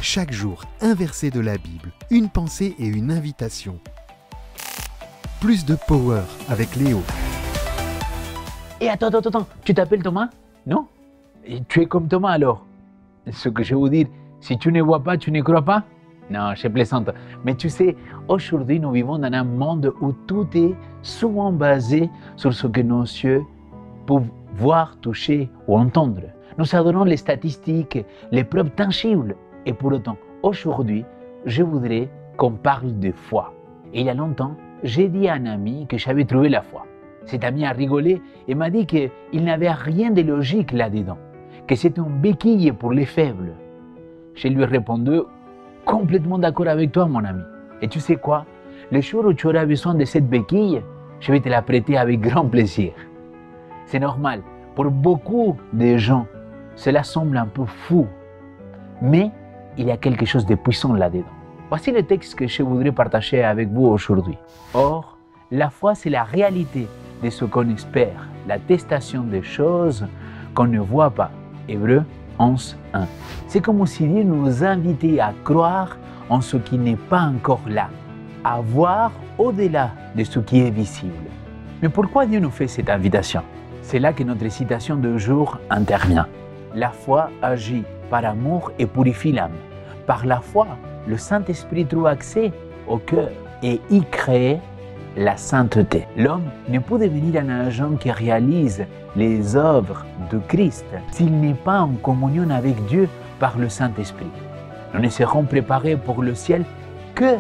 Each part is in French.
Chaque jour, un verset de la Bible, une pensée et une invitation. Plus de power avec Léo. Et attends, tu t'appelles Thomas? Non? Et tu es comme Thomas alors? Ce que je veux dire, si tu ne vois pas, tu ne crois pas? Non, je plaisante. Mais tu sais, aujourd'hui, nous vivons dans un monde où tout est souvent basé sur ce que nos yeux peuvent voir, toucher ou entendre. Nous adorons les statistiques, les preuves tangibles. Et pour autant, aujourd'hui, je voudrais qu'on parle de foi. Et il y a longtemps, j'ai dit à un ami que j'avais trouvé la foi. Cet ami a rigolé et m'a dit qu'il n'avait rien de logique là-dedans, que c'était une béquille pour les faibles. Je lui ai répondu, complètement d'accord avec toi, mon ami. Et tu sais quoi? Le jour où tu auras besoin de cette béquille, je vais te la prêter avec grand plaisir. C'est normal, pour beaucoup de gens, cela semble un peu fou, mais il y a quelque chose de puissant là-dedans. Voici le texte que je voudrais partager avec vous aujourd'hui. Or, la foi, c'est la réalité de ce qu'on espère, l'attestation des choses qu'on ne voit pas. Hébreux 11:1. C'est comme si Dieu nous invitait à croire en ce qui n'est pas encore là, à voir au-delà de ce qui est visible. Mais pourquoi Dieu nous fait cette invitation? C'est là que notre citation de jour intervient. La foi agit par amour et purifie l'âme. Par la foi, le Saint-Esprit trouve accès au cœur et y crée la sainteté. L'homme ne peut devenir un agent qui réalise les œuvres de Christ s'il n'est pas en communion avec Dieu par le Saint-Esprit. Nous ne serons préparés pour le ciel que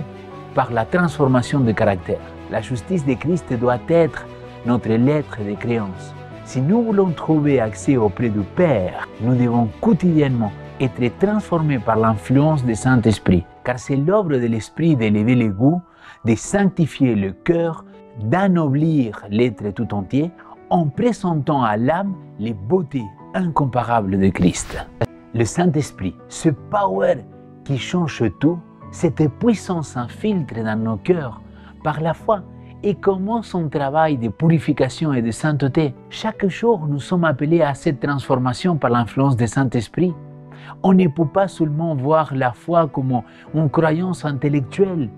par la transformation de caractère. La justice de Christ doit être notre lettre de créance. Si nous voulons trouver accès auprès du Père, nous devons quotidiennement être transformés par l'influence du Saint-Esprit, car c'est l'œuvre de l'Esprit d'élever le goût, de sanctifier le cœur, d'annoblir l'être tout entier en présentant à l'âme les beautés incomparables de Christ. Le Saint-Esprit, ce power qui change tout, cette puissance s'infiltre dans nos cœurs par la foi et commence son travail de purification et de sainteté. Chaque jour, nous sommes appelés à cette transformation par l'influence du Saint-Esprit. On ne peut pas seulement voir la foi comme une croyance intellectuelle.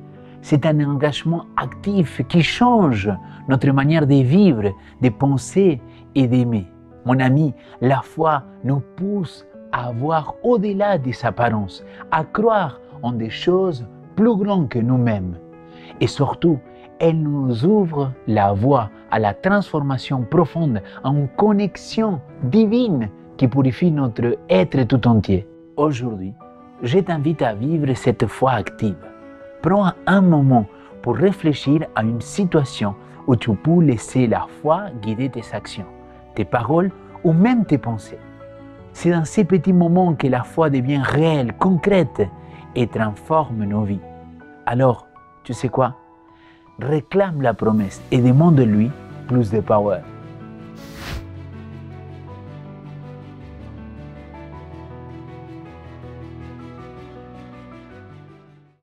C'est un engagement actif qui change notre manière de vivre, de penser et d'aimer. Mon ami, la foi nous pousse à voir au-delà des apparences, à croire en des choses plus grandes que nous-mêmes. Et surtout, elle nous ouvre la voie à la transformation profonde, à une connexion divine qui purifie notre être tout entier. Aujourd'hui, je t'invite à vivre cette foi active. Prends un moment pour réfléchir à une situation où tu peux laisser la foi guider tes actions, tes paroles ou même tes pensées. C'est dans ces petits moments que la foi devient réelle, concrète et transforme nos vies. Alors, tu sais quoi? Réclame la promesse et demande-lui plus de power.